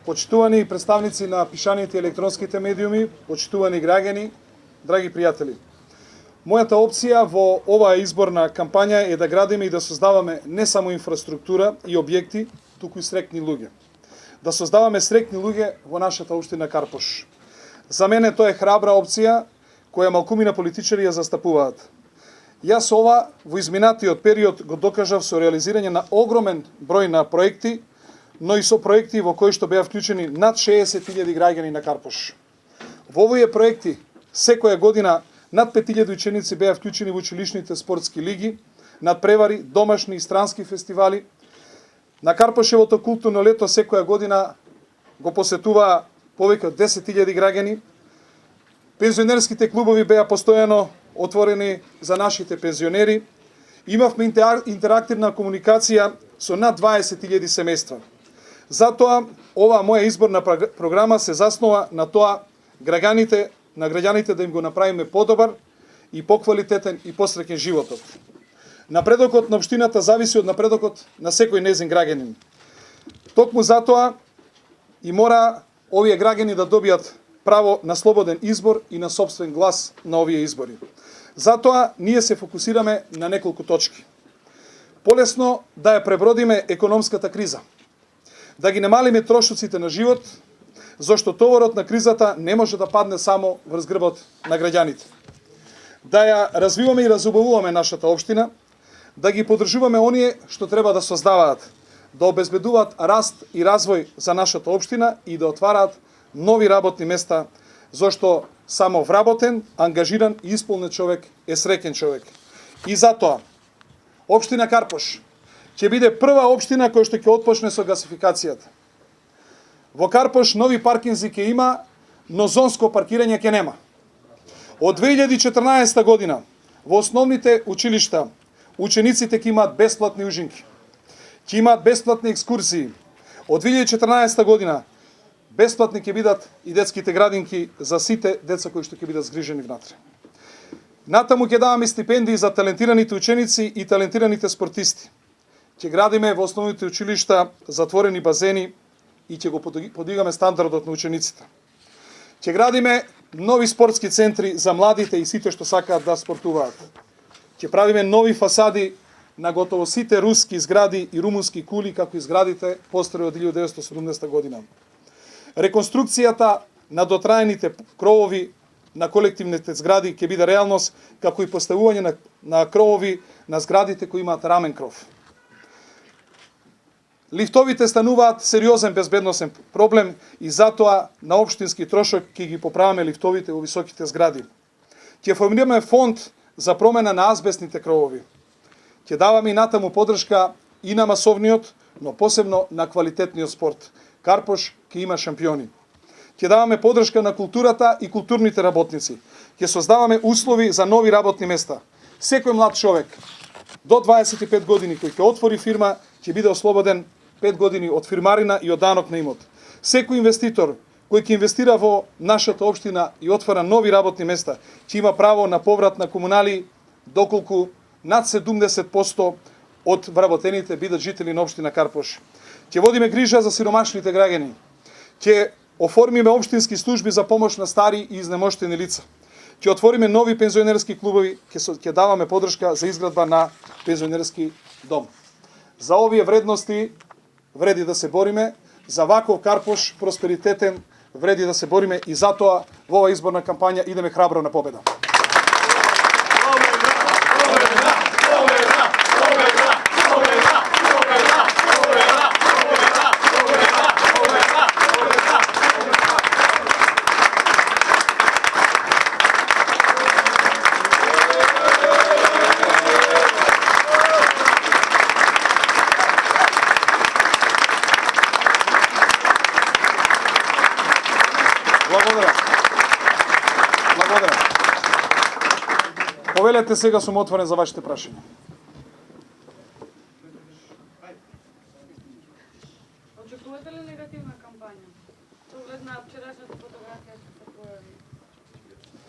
почитувани представници на пишаните и електронските медиуми, почитувани граѓани, драги пријатели. Мојата опција во оваа изборна кампања е да градиме и да создаваме не само инфраструктура и објекти, туку и среќни луѓе. Да создаваме среќни луѓе во нашата општина Карпош. За мене тоа е храбра опција која малкумина политичари ја застапуваат. Јас ова во изминатиот период го докажав со реализирање на огромен број на проекти, но и со проекти во кои што беа вклучени над 60.000 граѓани на Карпош. Во овие проекти секоја година над 5.000 ученици беа вклучени во училишните спортски лиги, надпревари, домашни и странски фестивали. На Карпошевото културно лето секоја година го посетуваа повеќе од 10.000 граѓани. Пензионерските клубови беа постојано отворени за нашите пензионери. Имавме интерактивна комуникација со над 20.000 семејства. Затоа, оваа моја изборна програма се заснова на тоа граѓаните да им го направиме подобар и поквалитетен и посреќен животот. Напредокот на општината зависи од напредокот на секој незин граѓанин. Токму затоа и мора овие граѓани да добијат право на слободен избор и на сопствен глас на овие избори. Затоа ние се фокусираме на неколку точки. Полесно да ја пребродиме економската криза. Да ги намалиме трошоците на живот, зашто товарот на кризата не може да падне само врз грбот на граѓаните. Да ја развиваме и разубавуваме нашата општина, да ги поддржуваме оние што треба да создаваат, да обезбедуваат раст и развој за нашата општина и да отвараат нови работни места, зашто само вработен, ангажиран и исполнет човек е среќен човек. И затоа, општина Карпош ќе биде прва општина која што ќе отпочне со гасификацијата. Во Карпош нови паркинзи ќе има, но зонско паркирање ќе нема. Од 2014 година во основните училишта учениците ќе имаат бесплатни ужинки, ќе имаат бесплатни екскурзии. Од 2014 година бесплатни ќе бидат и детските градинки за сите деца кои што ќе бидат згрижени внатре. Натаму ќе даваме стипендии за талентираните ученици и талентираните спортисти. Ќе градиме во основните училишта затворени базени и ќе го подигаме стандардот на учениците. Ќе градиме нови спортски центри за младите и сите што сакаат да спортуваат. Ќе правиме нови фасади на готово сите руски згради и румунски кули, како и зградите постари од 1970 година. Реконструкцијата на дотраените кровови на колективните згради ќе биде реалност, како и поставување на кровови на зградите кои имаат рамен кров. Лифтовите стануваат сериозен безбедносен проблем и затоа на општински трошок ќе ги поправаме лифтовите во високите згради. Ќе формираме фонд за промена на азбестните кровови. Ќе даваме и натаму поддршка и на масовниот, но посебно на квалитетниот спорт. Карпош ќе има шампиони. Ќе даваме поддршка на културата и културните работници. Ќе создаваме услови за нови работни места. Секој млад човек до 25 години кој ќе отвори фирма ќе биде ослободен 5 години од фирмарина и од данок на имот. Секој инвеститор кој ќе инвестира во нашата општина и отвара нови работни места ќе има право на поврат на комунали доколку над 70% од вработените бидат жители на општина Карпош. Ќе водиме грижа за сиромашните граѓани. Ќе оформиме општински служби за помош на стари и изнемоштени лица. Ќе отвориме нови пензионерски клубови, ќе даваме поддршка за изградба на пензионерски дом. За овие вредности вреди да се бориме, за ваков Карпош просперитетен вреди да се бориме и затоа во оваа изборна кампања идеме храбро на победа. Благодарам. Повелете, сега сум отворен за вашите прашања. Очекувате ли негативна кампања? Со оглед на вчерашната фотографија што се појави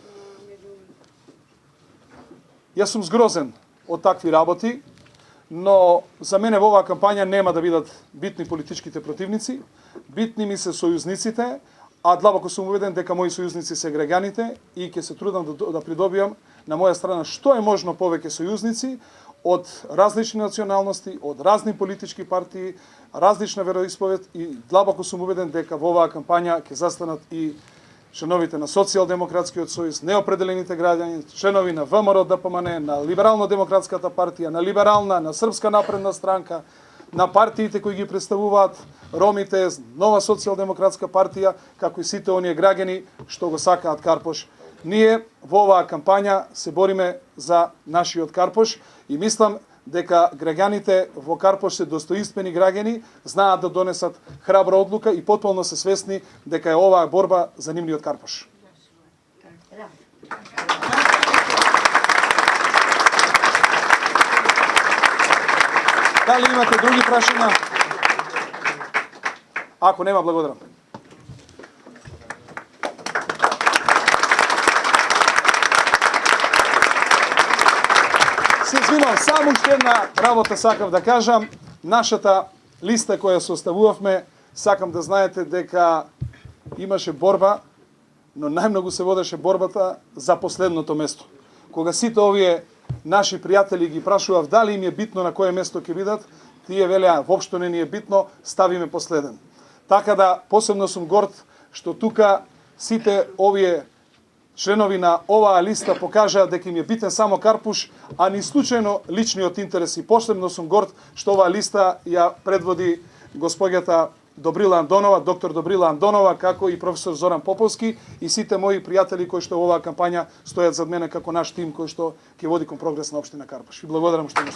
на медиумите? Јас сум згрозен од такви работи, но за мене во оваа кампања нема да бидат битни политичките противници, битни ми се сојузниците, а длабоко сум убеден дека мои сојузници се граѓаните и ќе се трудам да придобиам на моја страна што е можно повеќе сојузници од различни националности, од разни политички партии, различна вероисповед и длабоко сум убеден дека во оваа кампања ќе застанат и членовите на Социјалдемократскиот сојуз, неопределените граѓани, членови на ВМРО ДПМН, на Либерално-демократската партија, на Либерална, на Српска напредна странка, на партиите кои ги представуваат ромите, Нова социјалдемократска партија, како и сите оние граѓани што го сакаат Карпош. Ние во оваа кампања се бориме за нашиот Карпош и мислам дека граѓаните во Карпош се достоинствени граѓани, знаат да донесат храбра одлука и потполно се свесни дека е оваа борба за нивниот Карпош. Дали имате други прашања? Ако нема, благодарам. Се извинувам, само уште една работа сакав да кажам. Нашата листа која составувавме, сакам да знаете дека имаше борба, но најмногу се водеше борбата за последното место. Кога сите овие наши пријатели ги прашував дали им е битно на кое место ќе бидат, тие велеа воопшто не ни е битно, ставиме последен. Така да посебно сум горд што тука сите овие членови на оваа листа покажаа дека им е битен само Карпуш, а ни случајно личниот интерес. И посебно сум горд што оваа листа ја предводи госпоѓата Добрила Андонова, доктор Добрила Андонова, како и професор Зоран Поповски и сите мои пријатели кои што во оваа кампања стојат зад мене како наш тим кој што ќе води кон прогрес на општина Карпош. Ви благодарам што ме